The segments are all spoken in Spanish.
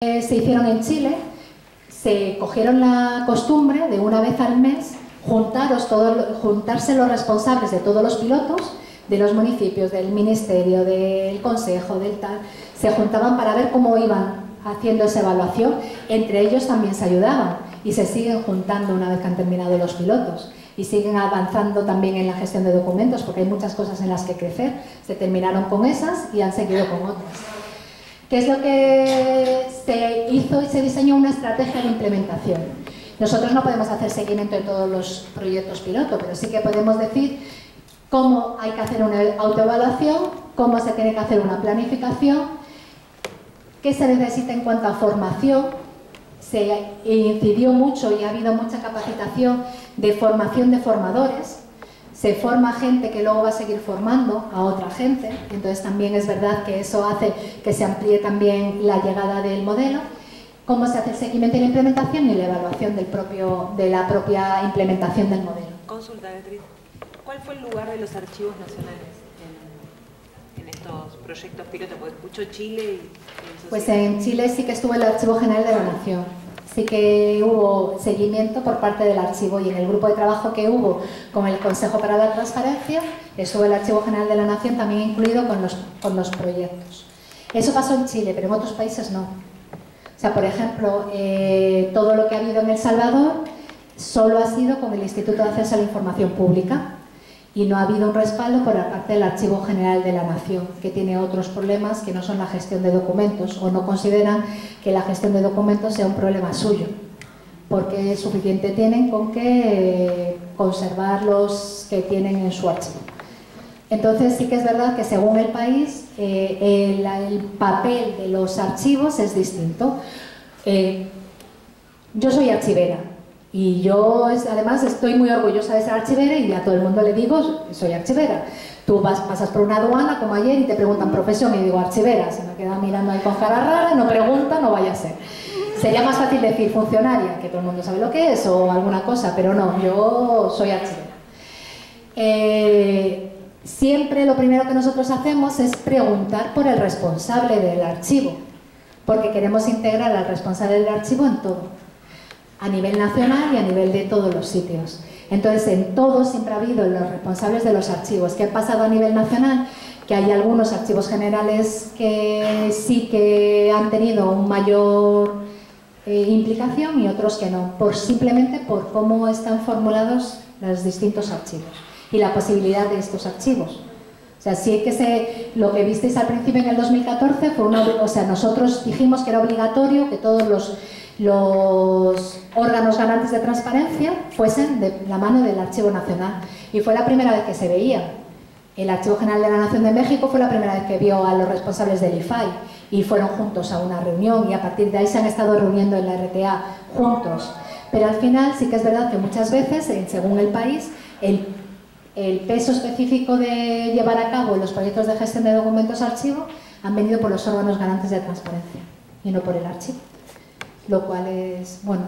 se hicieron en Chile, se cogieron la costumbre de una vez al mes juntarse los responsables de todos los pilotos, de los municipios, del ministerio, del consejo, del tal, se juntaban para ver cómo iban haciendo esa evaluación. Entre ellos también se ayudaban y se siguen juntando una vez que han terminado los pilotos y siguen avanzando también en la gestión de documentos, porque hay muchas cosas en las que crecer. Se terminaron con esas y han seguido con otras. ¿Qué es lo que se hizo y se diseñó? Una estrategia de implementación. Nosotros no podemos hacer seguimiento de todos los proyectos piloto, pero sí que podemos decir cómo hay que hacer una autoevaluación, cómo se tiene que hacer una planificación, qué se necesita en cuanto a formación. Se incidió mucho y ha habido mucha capacitación de formación de formadores. Se forma gente que luego va a seguir formando a otra gente, entonces también es verdad que eso hace que se amplíe también la llegada del modelo. Cómo se hace el seguimiento y la implementación y la evaluación de la propia implementación del modelo. Consulta, Beatriz. ¿Cuál fue el lugar de los archivos nacionales en estos proyectos pilotos? Porque escucho Chile y... Pues en Chile sí que estuvo el Archivo General de la Nación. Sí que hubo seguimiento por parte del archivo, y en el grupo de trabajo que hubo con el Consejo para la Transparencia estuvo el Archivo General de la Nación también incluido con los proyectos. Eso pasó en Chile, pero en otros países no. O sea, por ejemplo, todo lo que ha habido en El Salvador solo ha sido con el Instituto de Acceso a la Información Pública y no ha habido un respaldo por la parte del Archivo General de la Nación, que tiene otros problemas que no son la gestión de documentos, o no consideran que la gestión de documentos sea un problema suyo, porque suficiente tienen con que conservar los que tienen en su archivo. Entonces sí que es verdad que según el país el papel de los archivos es distinto. Yo soy archivera y yo además estoy muy orgullosa de ser archivera y a todo el mundo le digo soy archivera. Tú pasas por una aduana como ayer y te preguntan profesión y digo archivera, se me queda mirando ahí con cara rara, no pregunta, no vaya a ser. Sería más fácil decir funcionaria, que todo el mundo sabe lo que es, o alguna cosa, pero no, yo soy archivera. Siempre lo primero que nosotros hacemos es preguntar por el responsable del archivo, porque queremos integrar al responsable del archivo en todo, a nivel nacional y a nivel de todos los sitios. Entonces, en todo siempre ha habido los responsables de los archivos. ¿Qué ha pasado a nivel nacional? Que hay algunos archivos generales que sí que han tenido un mayor implicación y otros que no, simplemente por cómo están formulados los distintos archivos y la posibilidad de estos archivos. O sea, sí que lo que visteis al principio en el 2014 fue nosotros dijimos que era obligatorio que todos los órganos garantes de transparencia fuesen de la mano del Archivo Nacional, y fue la primera vez que se veía. El Archivo General de la Nación de México fue la primera vez que vio a los responsables del IFAI y fueron juntos a una reunión, y a partir de ahí se han estado reuniendo en la RTA juntos. Pero al final sí que es verdad que muchas veces, según el país, el peso específico de llevar a cabo los proyectos de gestión de documentos archivo han venido por los órganos garantes de transparencia y no por el archivo. Lo cual es, bueno,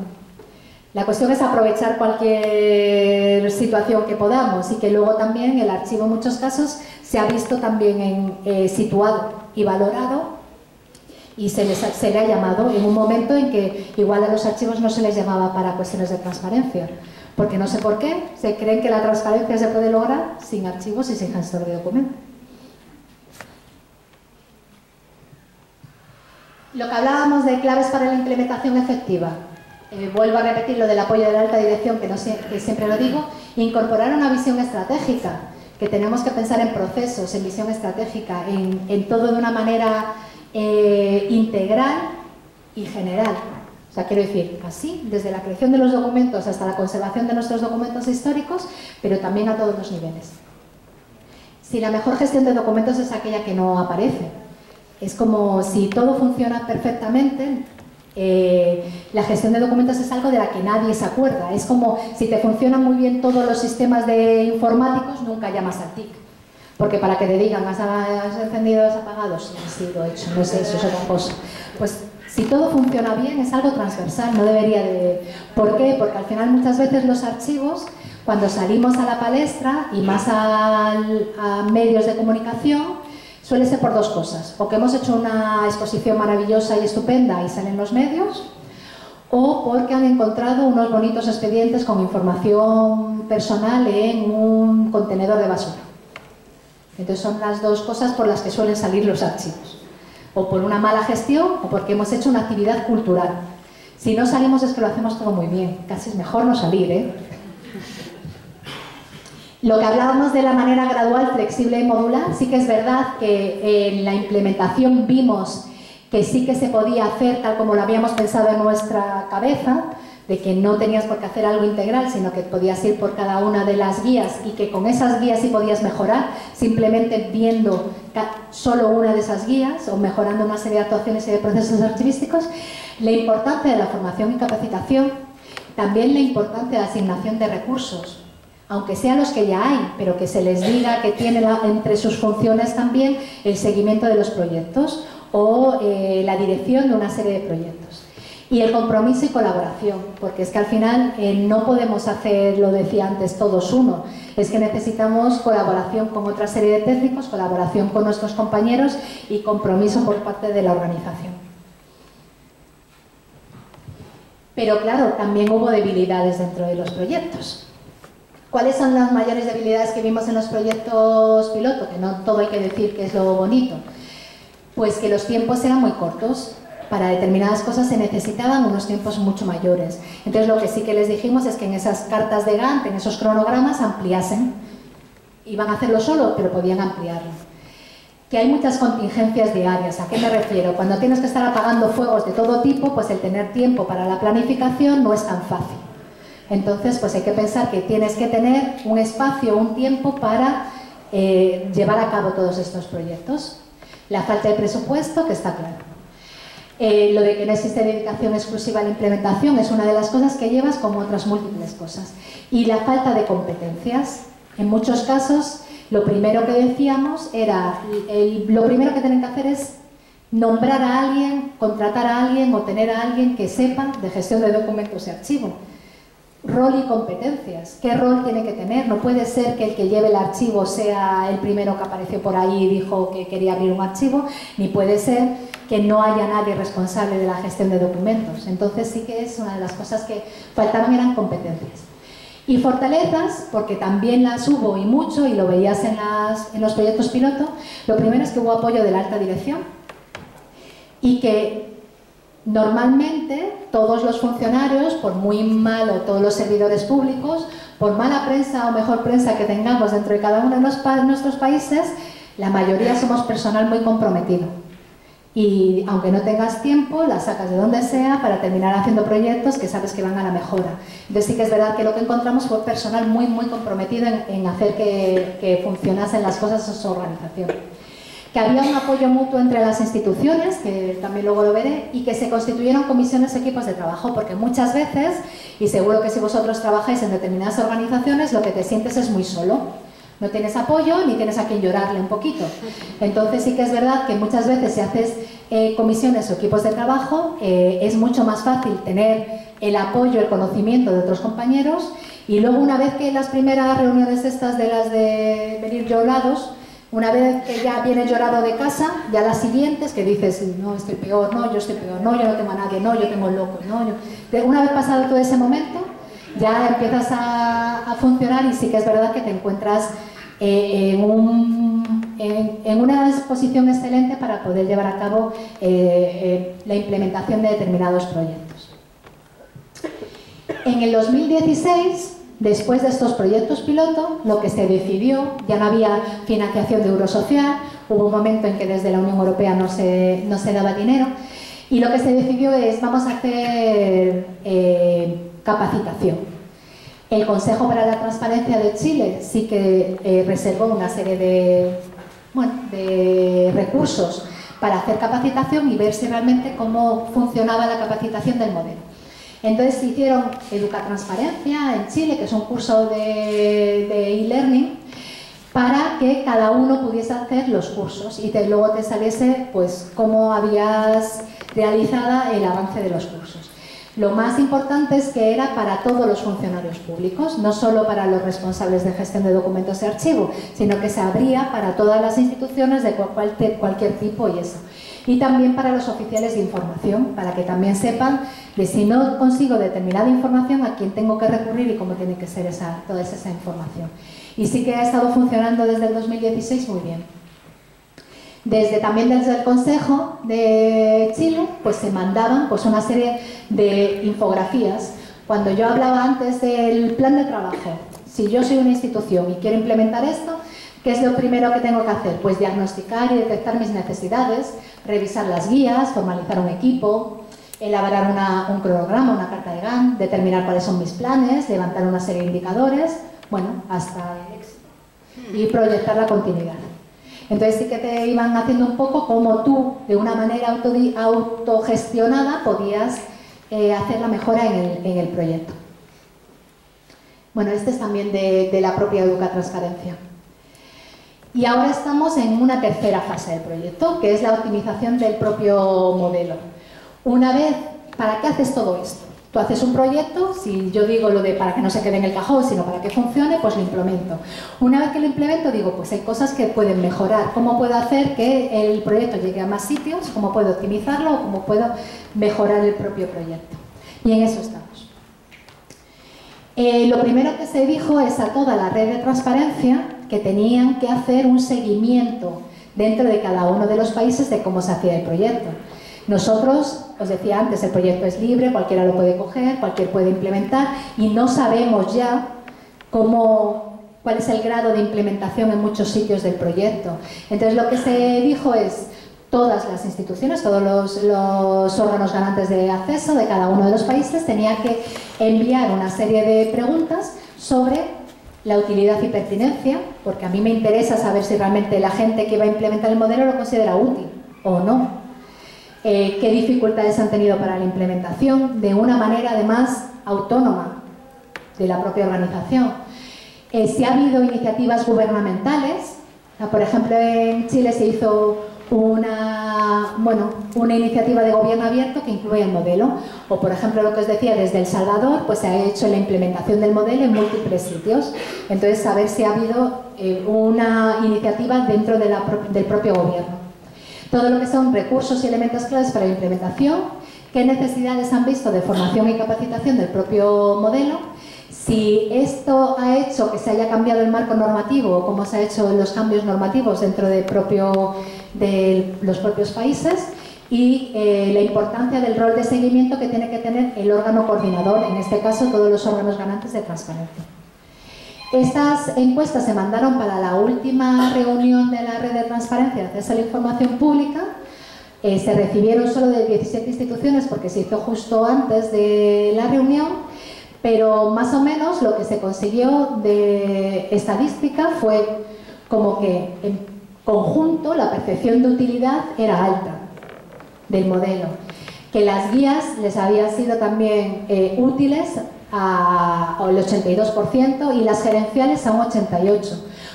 la cuestión es aprovechar cualquier situación que podamos, y que luego también el archivo en muchos casos se ha visto también situado y valorado, y se le ha llamado en un momento en que igual a los archivos no se les llamaba para cuestiones de transparencia, porque no sé por qué se creen que la transparencia se puede lograr sin archivos y sin gestor de documentos. Lo que hablábamos de claves para la implementación efectiva, vuelvo a repetir lo del apoyo de la alta dirección, que siempre lo digo, incorporar una visión estratégica, que tenemos que pensar en procesos, en visión estratégica, en todo de una manera integral y general. O sea, quiero decir, así, desde la creación de los documentos hasta la conservación de nuestros documentos históricos, pero también a todos los niveles. Si la mejor gestión de documentos es aquella que no aparece, es como si todo funciona perfectamente, la gestión de documentos es algo de la que nadie se acuerda. Es como si te funcionan muy bien todos los sistemas informáticos, nunca llamas al TIC. Porque para que te digan, ¿has encendido, has apagado? Sí, ha sido hecho, no es eso, es otra cosa. Pues si todo funciona bien, es algo transversal, no debería de... ¿Por qué? Porque al final muchas veces los archivos, cuando salimos a la palestra y más a medios de comunicación, suele ser por dos cosas: o que hemos hecho una exposición maravillosa y estupenda y salen los medios, o porque han encontrado unos bonitos expedientes con información personal en un contenedor de basura. Entonces son las dos cosas por las que suelen salir los archivos: o por una mala gestión o porque hemos hecho una actividad cultural. Si no salimos es que lo hacemos todo muy bien, casi es mejor no salir, ¿eh? Lo que hablábamos de la manera gradual, flexible y modular, sí que es verdad que en la implementación vimos que sí que se podía hacer tal como lo habíamos pensado en nuestra cabeza, de que no tenías por qué hacer algo integral, sino que podías ir por cada una de las guías y que con esas guías sí podías mejorar, simplemente viendo solo una de esas guías o mejorando una serie de actuaciones y de procesos archivísticos. La importancia de la formación y capacitación, también la importancia de la asignación de recursos, aunque sean los que ya hay, pero que se les diga que tiene entre sus funciones también el seguimiento de los proyectos o la dirección de una serie de proyectos. Y el compromiso y colaboración, porque es que al final no podemos hacer, lo decía antes, todos uno. Es que necesitamos colaboración con otra serie de técnicos, colaboración con nuestros compañeros y compromiso por parte de la organización. Pero claro, también hubo debilidades dentro de los proyectos. ¿Cuáles son las mayores debilidades que vimos en los proyectos piloto? Que no todo hay que decir que es lo bonito. Pues que los tiempos eran muy cortos. Para determinadas cosas se necesitaban unos tiempos mucho mayores. Entonces lo que sí que les dijimos es que en esas cartas de Gantt, en esos cronogramas, ampliasen. Iban a hacerlo solo, pero podían ampliarlo. Que hay muchas contingencias diarias. ¿A qué me refiero? Cuando tienes que estar apagando fuegos de todo tipo, pues el tener tiempo para la planificación no es tan fácil. Entonces, pues hay que pensar que tienes que tener un espacio, un tiempo para llevar a cabo todos estos proyectos. La falta de presupuesto, que está claro. Lo de que no existe dedicación exclusiva a la implementación es una de las cosas que llevas, como otras múltiples cosas. Y la falta de competencias. En muchos casos, lo primero que decíamos era, lo primero que tienen que hacer es nombrar a alguien, contratar a alguien o tener a alguien que sepa de gestión de documentos y archivo. Rol y competencias. ¿Qué rol tiene que tener? No puede ser que el que lleve el archivo sea el primero que apareció por ahí y dijo que quería abrir un archivo, ni puede ser que no haya nadie responsable de la gestión de documentos. Entonces sí que es una de las cosas que faltaban, eran competencias. Y fortalezas, porque también las hubo y mucho, y lo veías en los proyectos piloto. Lo primero es que hubo apoyo de la alta dirección y que normalmente todos los funcionarios, por muy malo, todos los servidores públicos, por mala prensa o mejor prensa que tengamos dentro de cada uno de nuestros países, la mayoría somos personal muy comprometido. Y aunque no tengas tiempo, la sacas de donde sea para terminar haciendo proyectos que sabes que van a la mejora. Entonces sí que es verdad que lo que encontramos fue personal muy comprometido en hacer que funcionasen las cosas en su organización. Que había un apoyo mutuo entre las instituciones, que también luego lo veré, y que se constituyeron comisiones, equipos de trabajo, porque muchas veces, y seguro que si vosotros trabajáis en determinadas organizaciones, lo que te sientes es muy solo. No tienes apoyo ni tienes a quien llorarle un poquito. Entonces sí que es verdad que muchas veces si haces comisiones o equipos de trabajo, es mucho más fácil tener el apoyo, el conocimiento de otros compañeros, y luego una vez que las primeras reuniones estas de las de venir llorados, una vez que ya vienes llorado de casa, ya las siguientes que dices, no, estoy peor, no, yo estoy peor, no, yo no tengo a nadie, no, yo tengo un loco, no, yo... Una vez pasado todo ese momento, ya empiezas a funcionar, y sí que es verdad que te encuentras en una disposición excelente para poder llevar a cabo la implementación de determinados proyectos. En el 2016, después de estos proyectos piloto, lo que se decidió, ya no había financiación de Eurosocial, hubo un momento en que desde la Unión Europea no se daba dinero, y lo que se decidió es, vamos a hacer capacitación. El Consejo para la Transparencia de Chile sí que reservó una serie de recursos para hacer capacitación y ver si realmente cómo funcionaba la capacitación del modelo. Entonces se hicieron Educatransparencia en Chile, que es un curso de e-learning, para que cada uno pudiese hacer los cursos y luego te saliese pues cómo habías realizado el avance de los cursos. Lo más importante es que era para todos los funcionarios públicos, no solo para los responsables de gestión de documentos y archivo, sino que se abría para todas las instituciones de cualquier tipo y eso. Y también para los oficiales de información, para que también sepan de si no consigo determinada información a quién tengo que recurrir y cómo tiene que ser toda esa información. Y sí que ha estado funcionando desde el 2016 muy bien. También desde el Consejo de Chile pues se mandaban pues una serie de infografías. Cuando yo hablaba antes del plan de trabajo, si yo soy una institución y quiero implementar esto, ¿qué es lo primero que tengo que hacer? Pues diagnosticar y detectar mis necesidades, revisar las guías, formalizar un equipo, elaborar un cronograma, una carta de Gantt, determinar cuáles son mis planes, levantar una serie de indicadores, bueno, hasta el éxito, y proyectar la continuidad. Entonces sí que te iban haciendo un poco como tú, de una manera autogestionada, podías hacer la mejora en el proyecto. Bueno, este es también de la propia Educatransparencia. Y ahora estamos en una tercera fase del proyecto, que es la optimización del propio modelo. Una vez, ¿para qué haces todo esto? Tú haces un proyecto, si yo digo lo de para que no se quede en el cajón, sino para que funcione, pues lo implemento. Una vez que lo implemento, digo, pues hay cosas que pueden mejorar. ¿Cómo puedo hacer que el proyecto llegue a más sitios? ¿Cómo puedo optimizarlo? ¿O cómo puedo mejorar el propio proyecto? Y en eso estamos. Lo primero que se dijo es a toda la red de transparencia que tenían que hacer un seguimiento dentro de cada uno de los países de cómo se hacía el proyecto. Nosotros, os decía antes, el proyecto es libre, cualquiera lo puede coger, cualquiera puede implementar y no sabemos ya cuál es el grado de implementación en muchos sitios del proyecto. Entonces lo que se dijo es todas las instituciones, todos los órganos garantes de acceso de cada uno de los países tenían que enviar una serie de preguntas sobre la utilidad y pertinencia, porque a mí me interesa saber si realmente la gente que va a implementar el modelo lo considera útil o no. Qué dificultades han tenido para la implementación de una manera además autónoma de la propia organización. Si ha habido iniciativas gubernamentales, por ejemplo en Chile se hizo una iniciativa de gobierno abierto que incluye el modelo, o por ejemplo lo que os decía desde El Salvador, pues se ha hecho la implementación del modelo en múltiples sitios. Entonces saber si ha habido una iniciativa dentro del propio gobierno. Todo lo que son recursos y elementos claves para la implementación, qué necesidades han visto de formación y capacitación del propio modelo, si esto ha hecho que se haya cambiado el marco normativo o cómo se han hecho los cambios normativos dentro de los propios países y la importancia del rol de seguimiento que tiene que tener el órgano coordinador, en este caso todos los órganos garantes de transparencia. Estas encuestas se mandaron para la última reunión de la red de transparencia de acceso a la información pública. Se recibieron solo de 17 instituciones porque se hizo justo antes de la reunión, pero más o menos lo que se consiguió de estadística fue como que en conjunto la percepción de utilidad era alta del modelo, que las guías les habían sido también útiles al 82% y las gerenciales a un 88%.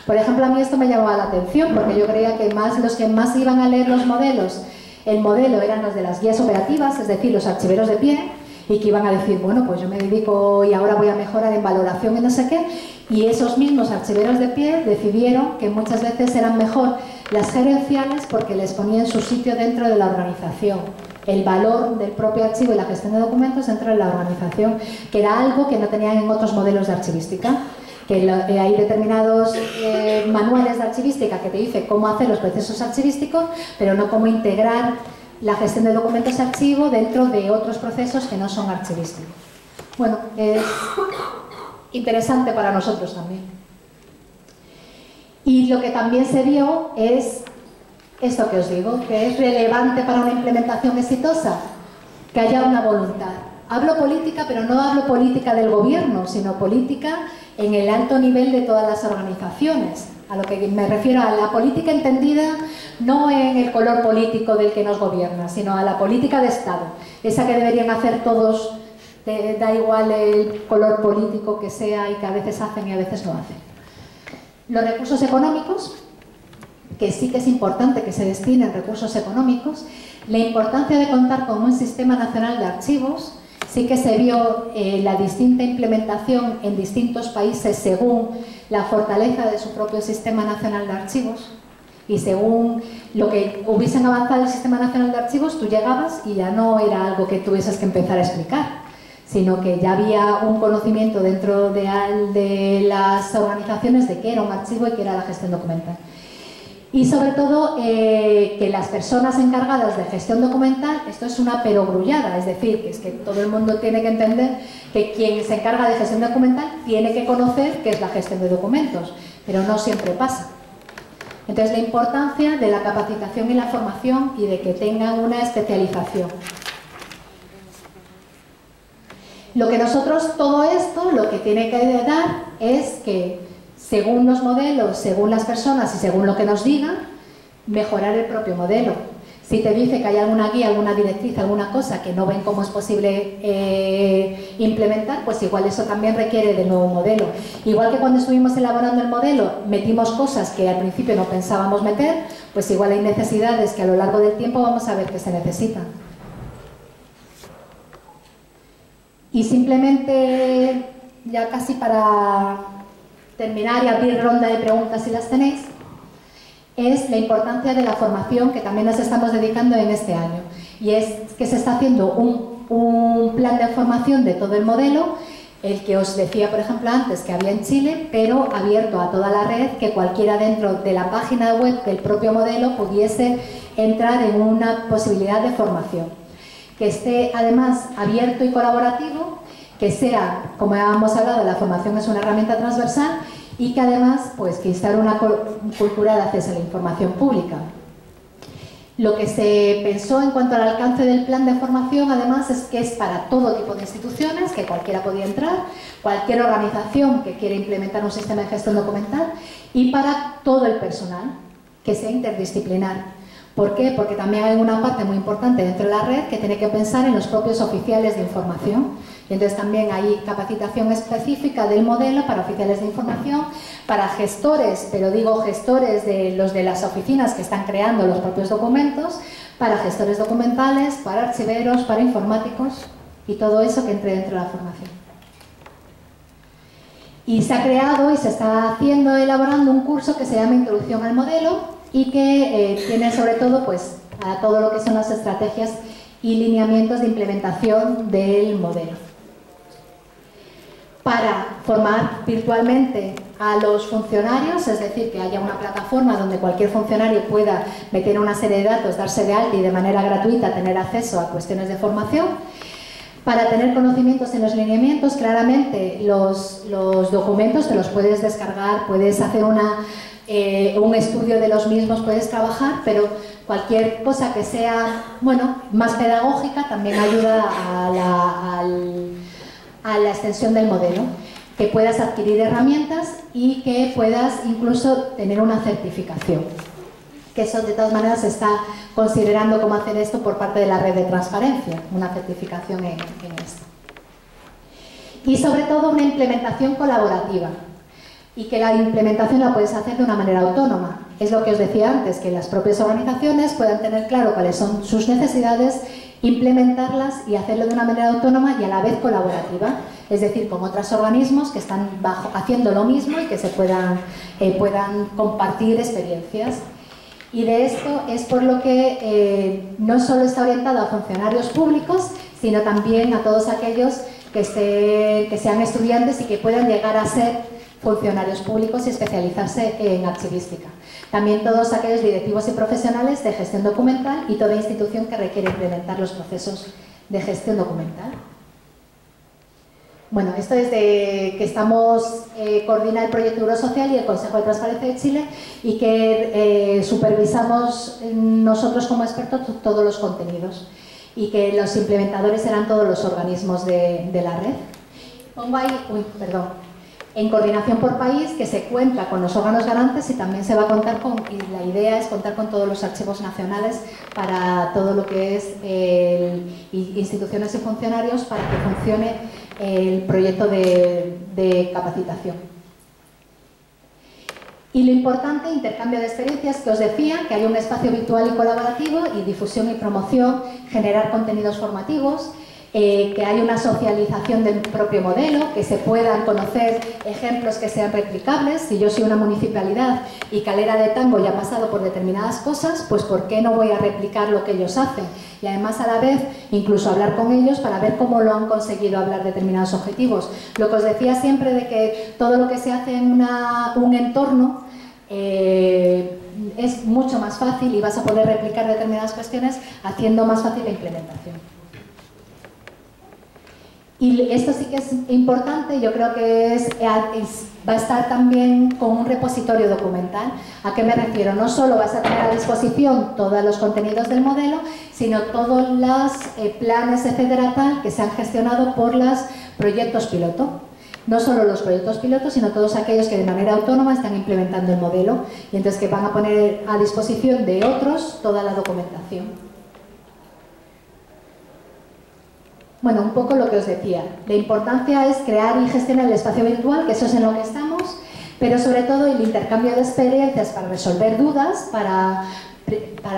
Por ejemplo, a mí esto me llamaba la atención porque yo creía que los que más iban a leer los modelos, el modelo eran los de las guías operativas, es decir, los archiveros de pie, y que iban a decir, bueno, pues yo me dedico y ahora voy a mejorar en valoración y no sé qué, y esos mismos archiveros de pie decidieron que muchas veces eran mejor las gerenciales porque les ponían su sitio dentro de la organización. El valor del propio archivo y la gestión de documentos dentro de la organización, que era algo que no tenían en otros modelos de archivística, que hay determinados manuales de archivística que te dicen cómo hacer los procesos archivísticos, pero no cómo integrar la gestión de documentos y archivo dentro de otros procesos que no son archivísticos. Bueno, es interesante para nosotros también. Y lo que también se vio es esto que os digo, que es relevante para una implementación exitosa, que haya una voluntad. Hablo política, pero no hablo política del gobierno, sino política en el alto nivel de todas las organizaciones. A lo que me refiero a la política entendida no en el color político del que nos gobierna, sino a la política de Estado, esa que deberían hacer todos, da igual el color político que sea y que a veces hacen y a veces no hacen. Los recursos económicos, que sí que es importante que se destinen recursos económicos, la importancia de contar con un sistema nacional de archivos. sí que se vio la distinta implementación en distintos países según la fortaleza de su propio Sistema Nacional de Archivos, y según lo que hubiesen avanzado el Sistema Nacional de Archivos, tú llegabas y ya no era algo que tuvieses que empezar a explicar, sino que ya había un conocimiento dentro de las organizaciones de qué era un archivo y qué era la gestión documental. Y sobre todo que las personas encargadas de gestión documental, esto es una perogrullada, es decir, que es que todo el mundo tiene que entender que quien se encarga de gestión documental tiene que conocer qué es la gestión de documentos, pero no siempre pasa. Entonces, la importancia de la capacitación y la formación y de que tengan una especialización. Lo que nosotros, todo esto, lo que tiene que dar es que, según los modelos, según las personas y según lo que nos digan, mejorar el propio modelo. Si te dice que hay alguna guía, alguna directriz, alguna cosa que no ven cómo es posible implementar, pues igual eso también requiere de nuevo modelo. Igual que cuando estuvimos elaborando el modelo metimos cosas que al principio no pensábamos meter, pues igual hay necesidades que a lo largo del tiempo vamos a ver que se necesitan. Y simplemente, ya casi para terminar y abrir ronda de preguntas si las tenéis, es la importancia de la formación que también nos estamos dedicando en este año. Y es que se está haciendo un plan de formación de todo el modelo, el que os decía, por ejemplo, antes que había en Chile, pero abierto a toda la red, que cualquiera dentro de la página web del propio modelo pudiese entrar en una posibilidad de formación. Que esté además abierto y colaborativo, que sea, como hemos hablado, la formación es una herramienta transversal, y que además pues, que instale una cultura de acceso a la información pública. Lo que se pensó en cuanto al alcance del plan de formación, además, es que es para todo tipo de instituciones, que cualquiera podía entrar, cualquier organización que quiera implementar un sistema de gestión documental, y para todo el personal, que sea interdisciplinar. ¿Por qué? Porque también hay una parte muy importante dentro de la red que tiene que pensar en los propios oficiales de información. Y entonces también hay capacitación específica del modelo para oficiales de información, para gestores, pero digo gestores de los de las oficinas que están creando los propios documentos, para gestores documentales, para archiveros, para informáticos y todo eso que entre dentro de la formación. Y se ha creado y se está haciendo, elaborando un curso que se llama Introducción al Modelo y que tiene sobre todo pues, a todo lo que son las estrategias y lineamientos de implementación del modelo. Para formar virtualmente a los funcionarios, es decir, que haya una plataforma donde cualquier funcionario pueda meter una serie de datos, darse de alta y de manera gratuita tener acceso a cuestiones de formación. Para tener conocimientos en los lineamientos, claramente los documentos te los puedes descargar, puedes hacer un estudio de los mismos, puedes trabajar, pero cualquier cosa que sea bueno, más pedagógica también ayuda a la extensión del modelo, que puedas adquirir herramientas y que puedas incluso tener una certificación, que eso de todas maneras se está considerando cómo hacer esto por parte de la red de transparencia, una certificación en esto. Y sobre todo una implementación colaborativa, y que la implementación la puedes hacer de una manera autónoma. Es lo que os decía antes, que las propias organizaciones puedan tener claro cuáles son sus necesidades, implementarlas y hacerlo de una manera autónoma y a la vez colaborativa, es decir, con otros organismos que están haciendo lo mismo y que se puedan compartir experiencias. Y de esto es por lo que no solo está orientado a funcionarios públicos, sino también a todos aquellos que sean estudiantes y que puedan llegar a ser funcionarios públicos y especializarse en archivística. También todos aquellos directivos y profesionales de gestión documental y toda institución que requiere implementar los procesos de gestión documental. Bueno, esto es de que estamos, coordina el proyecto Eurosocial y el Consejo de Transparencia de Chile y que supervisamos nosotros como expertos todos los contenidos y que los implementadores serán todos los organismos de la red. Pongo ahí, en coordinación por país, que se cuenta con los órganos garantes y también se va a contar con, y la idea es contar con todos los archivos nacionales para todo lo que es instituciones y funcionarios para que funcione el proyecto de capacitación. Y lo importante, intercambio de experiencias, que os decía, que hay un espacio virtual y colaborativo y difusión y promoción, generar contenidos formativos, que hay una socialización del propio modelo, que se puedan conocer ejemplos que sean replicables. Si yo soy una municipalidad y Calera de Tango ya ha pasado por determinadas cosas, pues ¿por qué no voy a replicar lo que ellos hacen? Y además a la vez incluso hablar con ellos para ver cómo lo han conseguido hablar determinados objetivos. Lo que os decía siempre de que todo lo que se hace en un entorno es mucho más fácil y vas a poder replicar determinadas cuestiones haciendo más fácil la implementación. Y esto sí que es importante, yo creo que va a estar también con un repositorio documental. ¿A qué me refiero? No solo vas a tener a disposición todos los contenidos del modelo, sino todos los planes, etcétera, tal, que se han gestionado por los proyectos piloto. No solo los proyectos pilotos, sino todos aquellos que de manera autónoma están implementando el modelo y entonces que van a poner a disposición de otros toda la documentación. Bueno, un poco lo que os decía. La importancia es crear y gestionar el espacio virtual, que eso es en lo que estamos, pero sobre todo el intercambio de experiencias para resolver dudas, para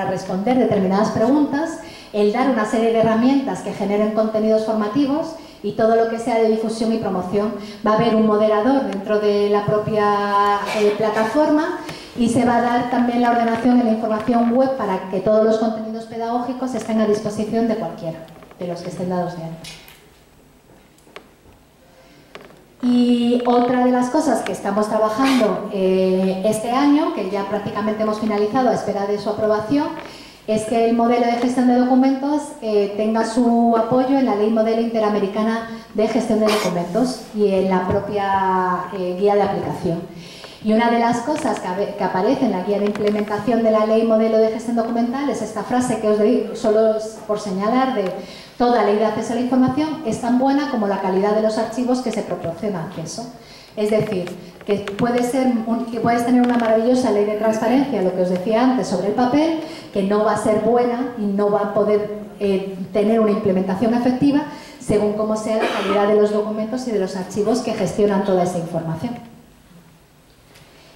responder determinadas preguntas, el dar una serie de herramientas que generen contenidos formativos y todo lo que sea de difusión y promoción. Va a haber un moderador dentro de la propia plataforma y se va a dar también la ordenación en la información web para que todos los contenidos pedagógicos estén a disposición de cualquiera de los que estén dados de alta. Y otra de las cosas que estamos trabajando este año, que ya prácticamente hemos finalizado a espera de su aprobación, es que el modelo de gestión de documentos tenga su apoyo en la Ley Modelo Interamericana de Gestión de Documentos y en la propia guía de aplicación. Y una de las cosas que aparece en la guía de implementación de la Ley Modelo de Gestión Documental es esta frase que os doy, solo es por señalar, de toda ley de acceso a la información es tan buena como la calidad de los archivos que se proporciona acceso. Es decir, que puedes tener una maravillosa ley de transparencia, lo que os decía antes sobre el papel, que no va a ser buena y no va a poder tener una implementación efectiva según cómo sea la calidad de los documentos y de los archivos que gestionan toda esa información.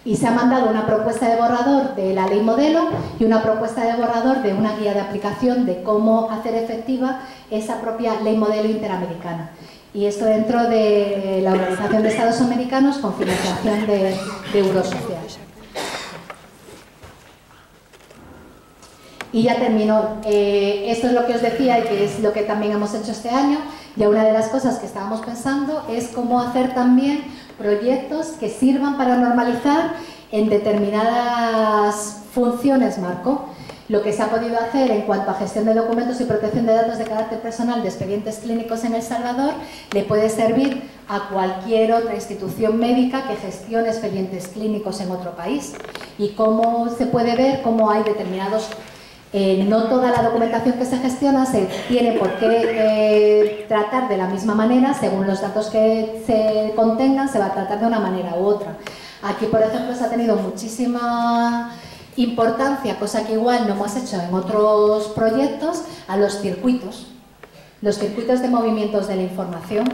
Y se ha mandado una propuesta de borrador de la ley modelo y una propuesta de borrador de una guía de aplicación de cómo hacer efectiva esa propia ley modelo interamericana. Y esto dentro de la Organización de Estados Americanos con financiación de Eurosocial. Y ya termino. Esto es lo que os decía y que es lo que también hemos hecho este año. Ya una de las cosas que estábamos pensando es cómo hacer también proyectos que sirvan para normalizar en determinadas funciones marco. Lo que se ha podido hacer en cuanto a gestión de documentos y protección de datos de carácter personal de expedientes clínicos en El Salvador le puede servir a cualquier otra institución médica que gestione expedientes clínicos en otro país. Y cómo se puede ver cómo hay determinados... no toda la documentación que se gestiona se tiene por qué tratar de la misma manera, según los datos que se contengan, se va a tratar de una manera u otra. Aquí, por ejemplo, se ha tenido muchísima importancia, cosa que igual no hemos hecho en otros proyectos, a los circuitos de movimientos de la información,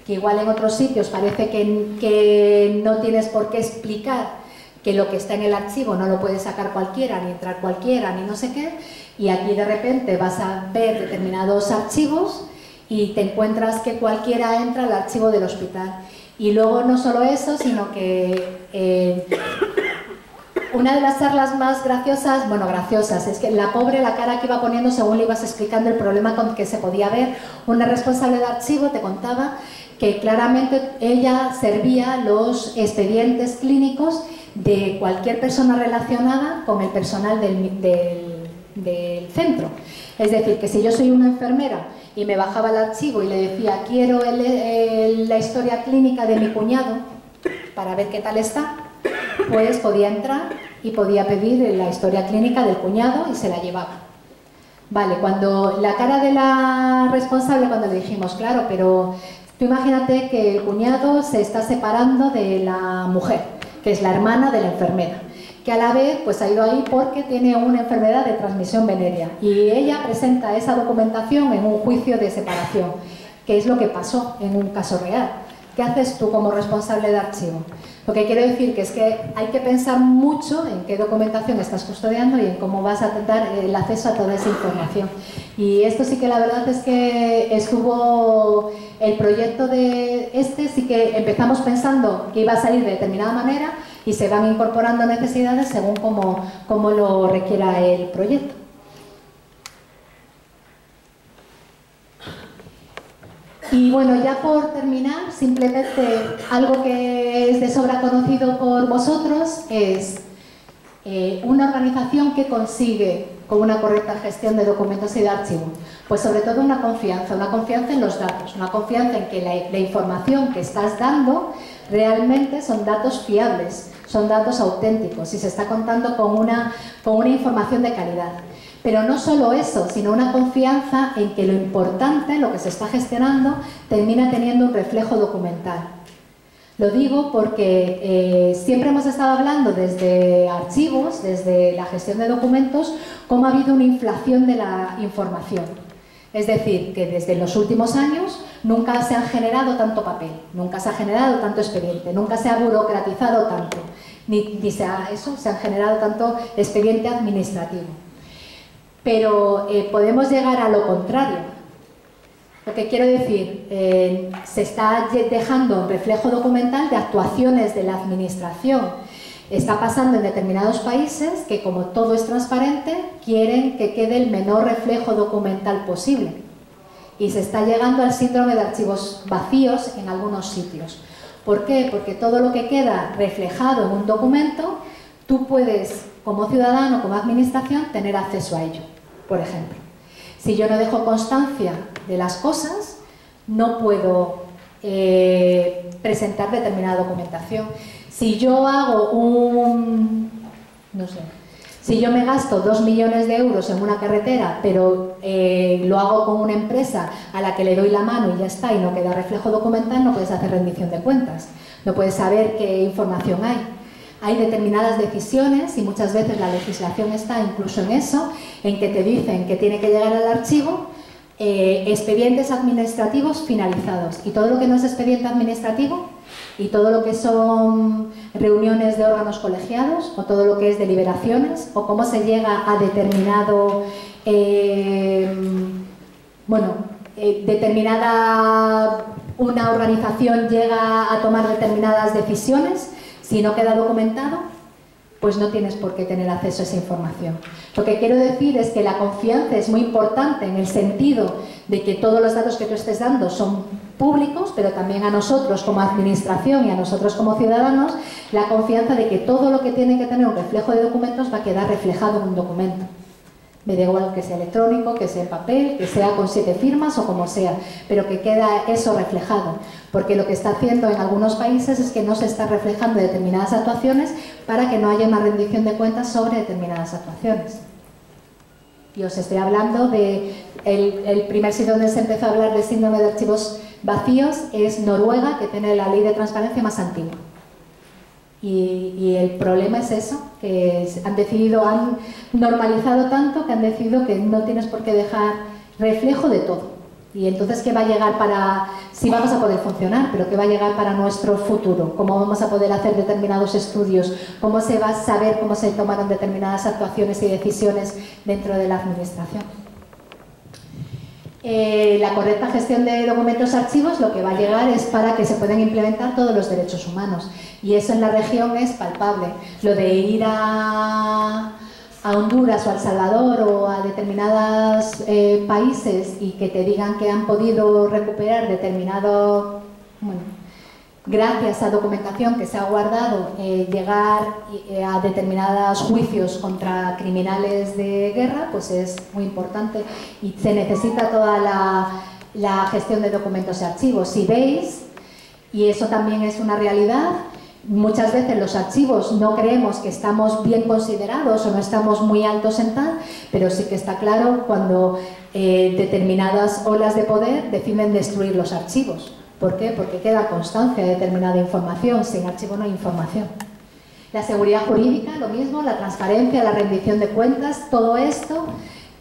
que igual en otros sitios parece que no tienes por qué explicar que lo que está en el archivo no lo puede sacar cualquiera, ni entrar cualquiera, ni no sé qué, y aquí de repente vas a ver determinados archivos y te encuentras que cualquiera entra al archivo del hospital. Y luego no solo eso, sino que una de las charlas más graciosas, bueno, graciosas, es que la pobre, la cara que iba poniendo según le ibas explicando el problema con que se podía ver, una responsable de archivo te contaba que claramente ella servía los expedientes clínicos de cualquier persona relacionada con el personal del centro. Es decir, que si yo soy una enfermera y me bajaba el archivo y le decía quiero la historia clínica de mi cuñado para ver qué tal está, pues podía entrar y podía pedir la historia clínica del cuñado y se la llevaba. Vale, cuando la cara de la responsable, cuando le dijimos, claro, pero tú imagínate que el cuñado se está separando de la mujer, que es la hermana de la enfermera, que a la vez pues ha ido ahí porque tiene una enfermedad de transmisión venérea y ella presenta esa documentación en un juicio de separación, que es lo que pasó en un caso real. ¿Qué haces tú como responsable de archivo? Lo que quiero decir que es que hay que pensar mucho en qué documentación estás custodiando y en cómo vas a dar el acceso a toda esa información. Y esto sí que la verdad es que estuvo el proyecto de sí que empezamos pensando que iba a salir de determinada manera y se van incorporando necesidades según cómo lo requiera el proyecto. Y bueno, ya por terminar, simplemente algo que es de sobra conocido por vosotros es una organización que consigue con una correcta gestión de documentos y de archivo. Pues sobre todo una confianza en los datos, una confianza en que la información que estás dando realmente son datos fiables, son datos auténticos y se está contando con una información de calidad. Pero no solo eso, sino una confianza en que lo importante, lo que se está gestionando, termina teniendo un reflejo documental. Lo digo porque siempre hemos estado hablando desde archivos, desde la gestión de documentos, cómo ha habido una inflación de la información. Es decir, que desde los últimos años nunca se ha generado tanto papel, nunca se ha generado tanto expediente, nunca se ha burocratizado tanto, ni se ha generado tanto expediente administrativo. Pero podemos llegar a lo contrario. Lo que quiero decir, se está dejando un reflejo documental de actuaciones de la administración. Está pasando en determinados países que, como todo es transparente, quieren que quede el menor reflejo documental posible. Y se está llegando al síndrome de archivos vacíos en algunos sitios. ¿Por qué? Porque todo lo que queda reflejado en un documento, tú puedes, como ciudadano, como administración, tener acceso a ello. Por ejemplo, si yo no dejo constancia de las cosas, no puedo presentar determinada documentación. Si yo hago si yo me gasto 2 millones de euros en una carretera, pero lo hago con una empresa a la que le doy la mano y ya está, y no queda reflejo documental, no puedes hacer rendición de cuentas, no puedes saber qué información hay. Hay determinadas decisiones y muchas veces la legislación está incluso en eso, en que te dicen que tiene que llegar al archivo expedientes administrativos finalizados. Y todo lo que no es expediente administrativo y todo lo que son reuniones de órganos colegiados o todo lo que es deliberaciones o cómo se llega a determinado una organización llega a tomar determinadas decisiones. Si no queda documentado, pues no tienes por qué tener acceso a esa información. Lo que quiero decir es que la confianza es muy importante en el sentido de que todos los datos que tú estés dando son públicos, pero también a nosotros como administración y a nosotros como ciudadanos, la confianza de que todo lo que tiene que tener un reflejo de documentos va a quedar reflejado en un documento. Me da igual que sea electrónico, que sea en papel, que sea con 7 firmas o como sea, pero que queda eso reflejado. Porque lo que está haciendo en algunos países es que no se está reflejando determinadas actuaciones para que no haya una rendición de cuentas sobre determinadas actuaciones. Y os estoy hablando de el primer sitio donde se empezó a hablar del síndrome de archivos vacíos es Noruega, que tiene la ley de transparencia más antigua. Y el problema es eso, que han normalizado tanto que han decidido que no tienes por qué dejar reflejo de todo. Y entonces, ¿qué va a llegar para...? Sí vamos a poder funcionar, pero ¿qué va a llegar para nuestro futuro? ¿Cómo vamos a poder hacer determinados estudios? ¿Cómo se va a saber cómo se tomaron determinadas actuaciones y decisiones dentro de la administración? La correcta gestión de documentos archivos lo que va a llegar es para que se puedan implementar todos los derechos humanos. Y eso en la región es palpable. Lo de ir a Honduras o a El Salvador o a determinados países y que te digan que han podido recuperar determinado, gracias a documentación que se ha guardado, llegar a determinados juicios contra criminales de guerra, pues es muy importante y se necesita toda la gestión de documentos y archivos. Si veis, y eso también es una realidad, muchas veces los archivos no creemos que estamos bien considerados o no estamos muy altos en tal, pero sí que está claro cuando determinadas olas de poder deciden destruir los archivos. ¿Por qué? Porque queda constancia de determinada información, sin archivo no hay información. La seguridad jurídica, lo mismo, la transparencia, la rendición de cuentas, todo esto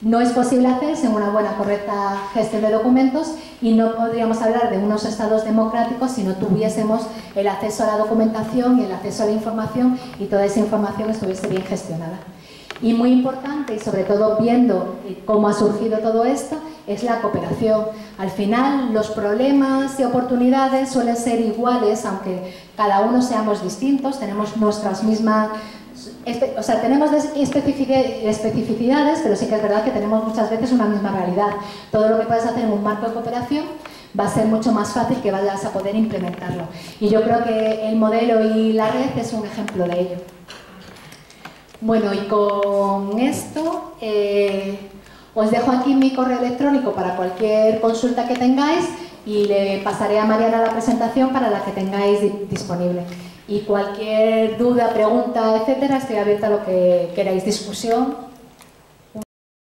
no es posible hacer sin una buena, correcta gestión de documentos y no podríamos hablar de unos estados democráticos si no tuviésemos el acceso a la documentación y el acceso a la información y toda esa información estuviese bien gestionada. Y muy importante, y sobre todo viendo cómo ha surgido todo esto, es la cooperación. Al final, los problemas y oportunidades suelen ser iguales, aunque cada uno seamos distintos, tenemos nuestras mismas... O sea, tenemos especificidades, pero sí que es verdad que tenemos muchas veces una misma realidad. Todo lo que puedes hacer en un marco de cooperación va a ser mucho más fácil que vayas a poder implementarlo. Y yo creo que el modelo y la red es un ejemplo de ello. Bueno, y con esto os dejo aquí mi correo electrónico para cualquier consulta que tengáis y le pasaré a Mariana la presentación para la que tengáis disponible. Y cualquier duda, pregunta, etcétera, estoy abierta a lo que queráis, discusión.